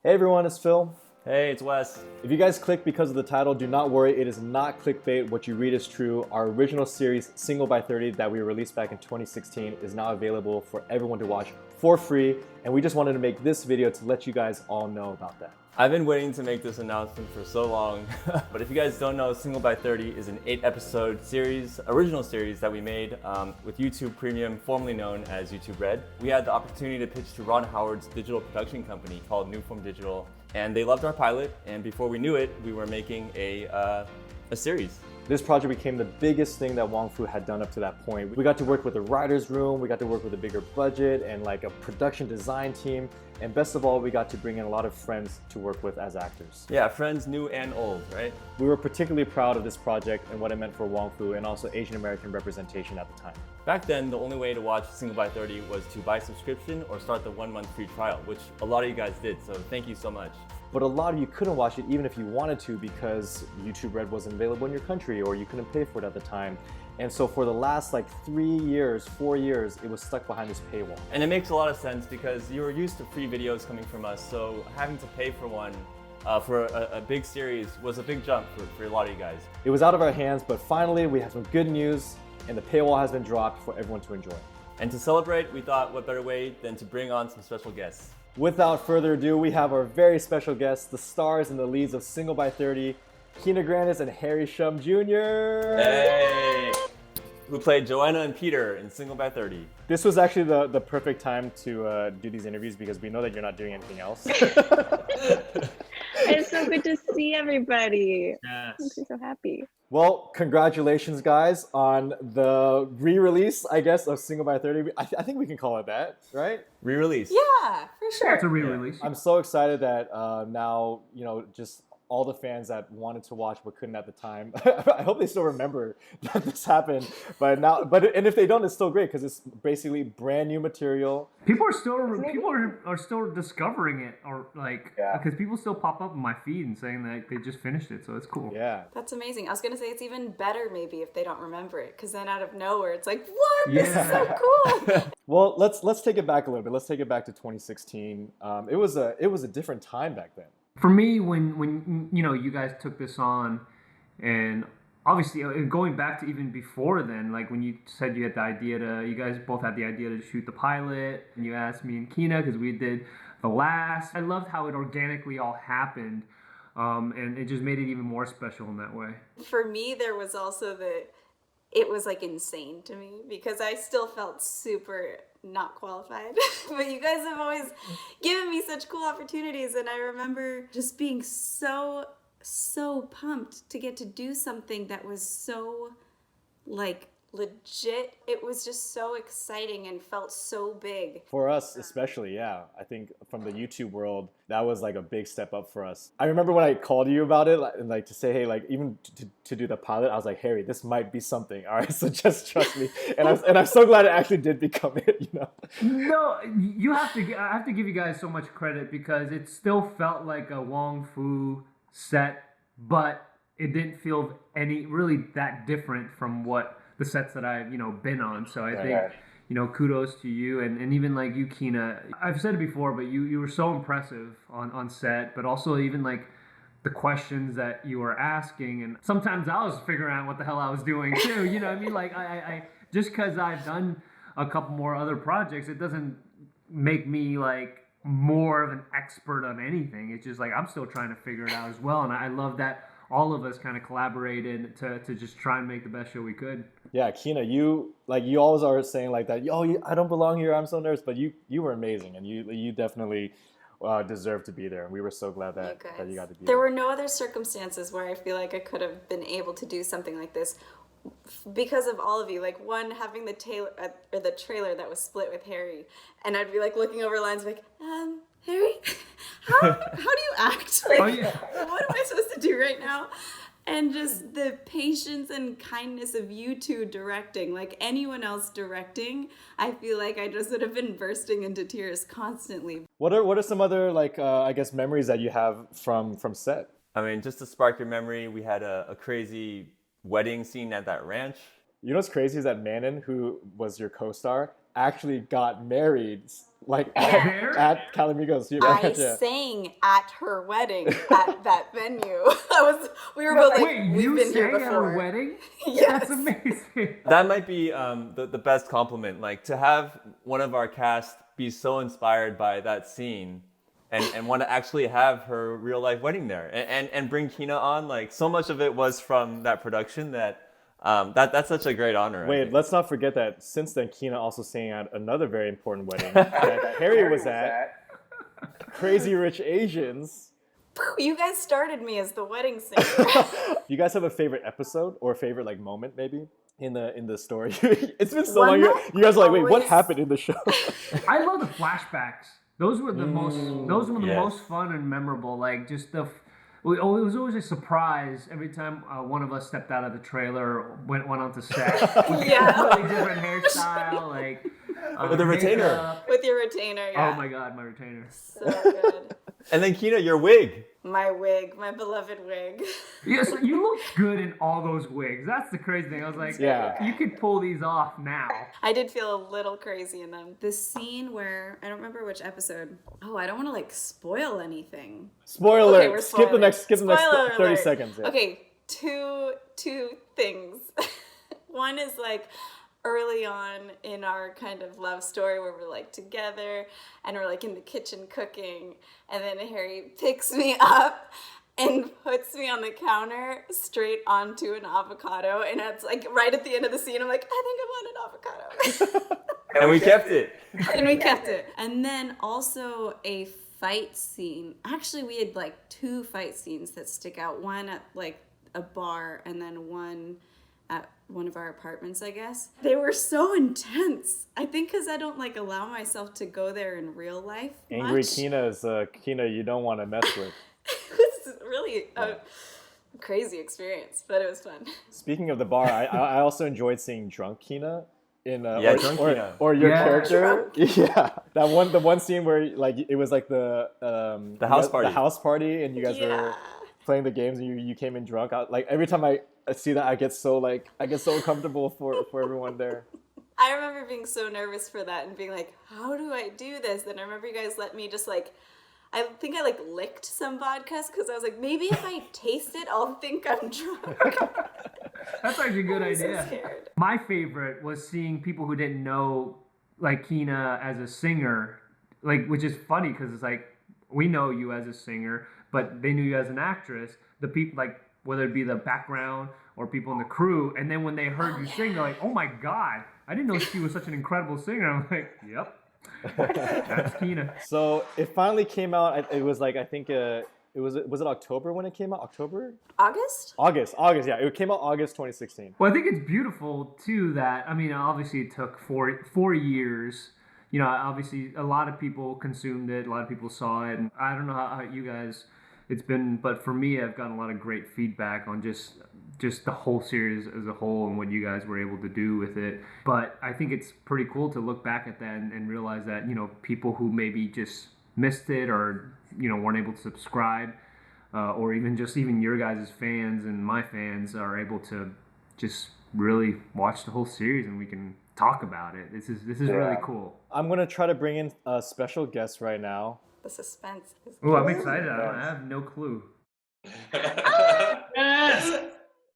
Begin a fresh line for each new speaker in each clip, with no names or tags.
Hey everyone, it's Phil.
Hey, it's Wes.
If you guys clicked because of the title, do not worry, it is not clickbait. What you read is true. Our original series, Single by 30, that we released back in 2016, is now available for everyone to watch for free. And we just wanted to make this video to let you guys all know about that.
I've been waiting to make this announcement for so long, but if you guys don't know, Single by 30 is an 8-episode series, original series that we made with YouTube Premium, formerly known as YouTube Red. We had the opportunity to pitch to Ron Howard's digital production company called New Form Digital, and they loved our pilot, and before we knew it, we were making a series.
This project became the biggest thing that Wong Fu had done up to that point. We got to work with a writer's room, we got to work with a bigger budget and like a production design team. And best of all, we got to bring in a lot of friends to work with as actors.
Yeah, friends new and old, right?
We were particularly proud of this project and what it meant for Wong Fu and also Asian American representation at the time.
Back then, the only way to watch Single by 30 was to buy a subscription or start the 1-month free trial, which a lot of you guys did, so thank you so much.
But a lot of you couldn't watch it even if you wanted to because YouTube Red wasn't available in your country or you couldn't pay for it at the time. And so for the last 4 years, it was stuck behind this paywall.
And it makes a lot of sense because you were used to free videos coming from us, so having to pay for one for a big series was a big jump for a lot of you guys.
It was out of our hands, but finally we have some good news and the paywall has been dropped for everyone to enjoy.
And to celebrate, we thought what better way than to bring on some special guests.
Without further ado, we have our very special guests, the stars and the leads of Single by 30, Kina Grannis and Shum Jr.
Hey! Who played Joanna and Peter in Single by 30.
This was actually the perfect time to do these interviews because we know that you're not doing anything else.
It's so good to see everybody.
Yes.
Makes me so happy.
Well, congratulations, guys, on the re-release, I guess, of Single by 30. I think we can call it that, right?
Re-release.
Yeah, for sure.
It's a re-release.
I'm so excited that now, just all the fans that wanted to watch but couldn't at the time. I hope they still remember that this happened. And if they don't, it's still great because it's basically brand new material.
People are still discovering it, or because people still pop up in my feed and saying that they just finished it, so it's cool.
Yeah.
That's amazing. I was going to say it's even better maybe if they don't remember it, because then out of nowhere it's like, what? This is so cool.
Well, let's take it back a little bit. Let's take it back to 2016. It was a different time back then.
For me, when you guys took this on, and obviously going back to even before then, like when you said you guys both had the idea to shoot the pilot, and you asked me and Kina because we did the last. I loved how it organically all happened, and it just made it even more special in that way.
For me, there was also it was insane to me because I still felt super not qualified. But you guys have always given me such cool opportunities, and I remember just being so pumped to get to do something that was so legit. It was just so exciting and felt so big.
For us especially, yeah. I think from the YouTube world, that was a big step up for us. I remember when I called you about it and to say, hey, even to do the pilot, I was like, Harry, this might be something. All right, so just trust me. And I'm so glad it actually did become it,
No, I have to give you guys so much credit because it still felt like a Wong Fu set, but it didn't feel really that different from what the sets that I've been on. So I think kudos to you and even you, Kina. I've said it before, but you were so impressive on set, but also even the questions that you were asking, and sometimes I was figuring out what the hell I was doing too. You know what I mean? I just because I've done a couple more other projects, it doesn't make me more of an expert on anything. It's just I'm still trying to figure it out as well, and I love that all of us kind of collaborated to just try and make the best show we could.
Yeah, Kina, you always are saying that, I don't belong here, I'm so nervous, but you were amazing, and you definitely deserve to be there, and we were so glad that you got to be there.
There were no other circumstances where I feel like I could have been able to do something like this because of all of you. One, having the trailer that was split with Harry, and I'd be looking over lines Harry, how do you act? What am I supposed to do right now? And just the patience and kindness of you two directing, anyone else directing, I feel like I just would have been bursting into tears constantly.
What are some other I guess memories that you have from set?
I mean, just to spark your memory, we had a crazy wedding scene at that ranch.
You know what's crazy is that Manon, who was your co-star, actually got married Like
There?
at Calamigos.
I
Yeah.
sang at her wedding at that venue. We were
No,
both like,
wait,
we've
you
been here
sang at
before.
her wedding?
Yes.
That's amazing.
That might be the best compliment. Like to have one of our cast be so inspired by that scene and want to actually have her real life wedding there and bring Kina on. Like so much of it was from that production that's such a great honor. I
Wait,
think.
let's not forget that since then, Kina also sang at another very important wedding that Harry was at. Crazy Rich Asians.
You guys started me as the wedding singer.
You guys have a favorite episode or a favorite like moment maybe in the story? It's been so
One
long.
that
You guys are like, wait, what
always-
happened in the show?
I love the flashbacks. Those were the
yes.
most fun and memorable. Like just it was always a surprise every time one of us stepped out of the trailer, went onto set with
Yeah.
a completely different hairstyle, like
With a retainer.
makeup.
With your retainer, yeah.
Oh my god, my retainer.
So good.
And then Kina, your wig.
My wig, my beloved wig.
Yeah, so you look good in all those wigs. That's the crazy thing. I was like,
Yeah.
you could pull these off now.
I did feel a little crazy in them. The scene where, I don't remember which episode. Oh, I don't want to like spoil anything.
Spoiler.
Okay, we're
Skip the next
spoiling. Spoiler
30
alert.
seconds. Yeah.
Okay, two things. One is like early on in our kind of love story where we're like together and we're like in the kitchen cooking, and then Harry picks me up and puts me on the counter straight onto an avocado, and it's like right at the end of the scene I'm like, I think I want an avocado.
And we kept it.
And we kept it. And then also a fight scene. Actually, we had like two fight scenes that stick out. One at like a bar and then one at one of our apartments, I guess. They were so intense. I think because I don't like allow myself to go there in real life
Angry
much.
Kina is Kina you don't want to mess with.
It was really a crazy experience, but it was fun.
Speaking of the bar, I also enjoyed seeing drunk Kina in
Yeah, drunk Kina.
or your
Yeah.
character. Yeah, the one scene where like it was like the
house party.
the house party, and you guys were
Yeah.
playing the games, and you came in drunk. Like every time I see that, I get so uncomfortable for everyone there.
I remember being so nervous for that and being like, how do I do this? And I remember you guys let me just like, I think I like licked some vodka because I was like, maybe if I taste it, I'll think I'm drunk.
That's actually a good
I'm so
idea.
scared.
My favorite was seeing people who didn't know like Kina as a singer, like, which is funny because it's like we know you as a singer, but they knew you as an actress. The people, like, whether it be the background or people in the crew, and then when they heard you sing, they're like, "Oh my god, I didn't know she was such an incredible singer." I'm like, "Yep, that's Kina."
So it finally came out. It was like I think was it October when it came out? October?
August?
August. Yeah, it came out August 2016.
Well, I think it's beautiful too that, I mean, obviously it took four years. You know, obviously a lot of people consumed it, a lot of people saw it, and I don't know how you guys it's been, but for me, I've gotten a lot of great feedback on just the whole series as a whole and what you guys were able to do with it. But I think it's pretty cool to look back at that and realize that, you know, people who maybe just missed it or, you know, weren't able to subscribe, or even your guys' fans and my fans are able to just really watch the whole series and we can talk about it. This is really cool.
I'm gonna try to bring in a special guest right now.
The suspense is
Oh, I'm excited. I have no clue.
Yes!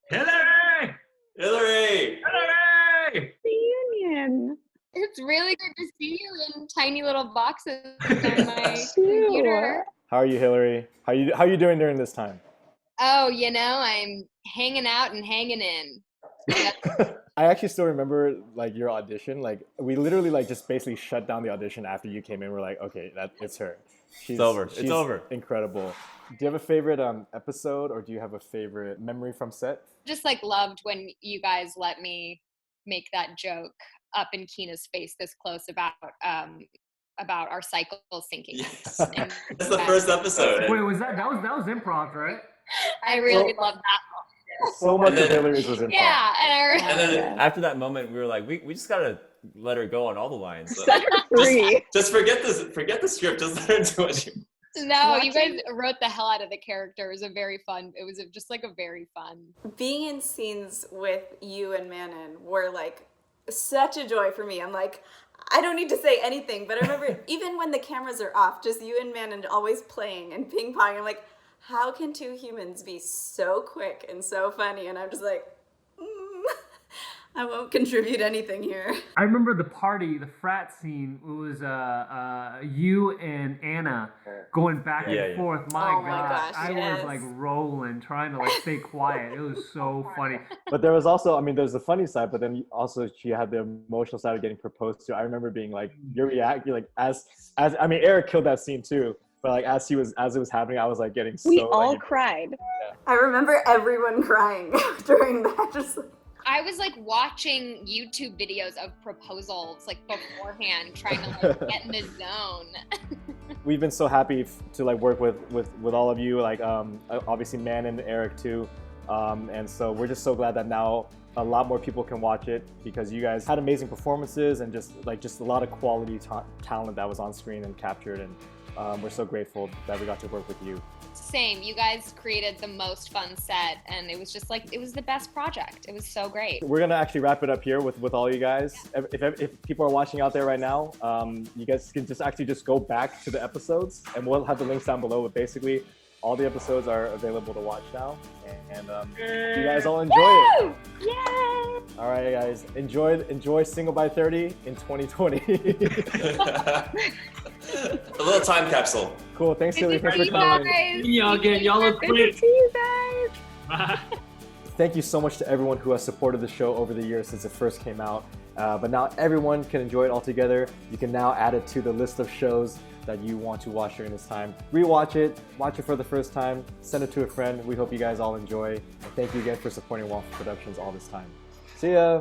Hillary!
Hillary!
Hillary!
Reunion.
It's really good to see you in tiny little boxes on my
Cute.
computer.
How are you, Hillary? How you doing during this time?
Oh, you know, I'm hanging out and hanging in.
I actually still remember like your audition. Like we literally like just basically shut down the audition after you came in. We're like, okay, it's her. She's
over. It's
she's
over.
Incredible. Do you have a favorite episode, or do you have a favorite memory from set?
Just like loved when you guys let me make that joke up in Kina's face this close about our cycle syncing.
Yes.
And
That's the first episode.
Wait, was that was improv, right?
I really love that.
So much
And
of
then-
Hillary's was in.
Yeah,
And then
After that moment, we were like, we just gotta let her go on all the lines.
Three.
just forget the script. Just let her do what you.
No, you guys wrote the hell out of the character. It was just like a very fun.
being in scenes with you and Manon were like such a joy for me. I'm like, I don't need to say anything, but I remember even when the cameras are off, just you and Manon always playing and ping pong. I'm like, how can two humans be so quick and so funny? And I'm just like, I won't contribute anything here.
I remember the party, the frat scene. It was you and Anna going back and forth. My
Oh my
God,
gosh,
I
yes.
was like rolling, trying to like stay quiet. It was so funny.
But there was also, I mean, there's the funny side, but then also she had the emotional side of getting proposed to. I remember being like, your reaction, like as I mean, Eric killed that scene too. But like as it was happening, I was like getting so.
We all
like,
cried.
I remember everyone crying during that. Just like,
I was like watching YouTube videos of proposals like beforehand, trying to like get in the zone.
We've been so happy to like work with all of you, like obviously Man and Eric too, and so we're just so glad that now a lot more people can watch it because you guys had amazing performances and just a lot of quality talent that was on screen and captured, and we're so grateful that we got to work with you.
Same, you guys created the most fun set, and it was just like, it was the best project. It was so great.
We're gonna actually wrap it up here with all you guys. If people are watching out there right now, you guys can just go back to the episodes, and we'll have the links down below. But basically, all the episodes are available to watch now, and you guys all enjoy it.
Yay!
All right, guys, enjoy Single by 30 in 2020.
A little time capsule.
Cool. Thanks, Hsieh, for
You
coming.
guys.
Y'all again. Y'all look
Good to
great.
see you guys.
Thank you so much to everyone who has supported the show over the years since it first came out. But now everyone can enjoy it all together. You can now add it to the list of shows that you want to watch during this time. Rewatch it, watch it for the first time, send it to a friend. We hope you guys all enjoy. And thank you again for supporting Waffle Productions all this time. See ya!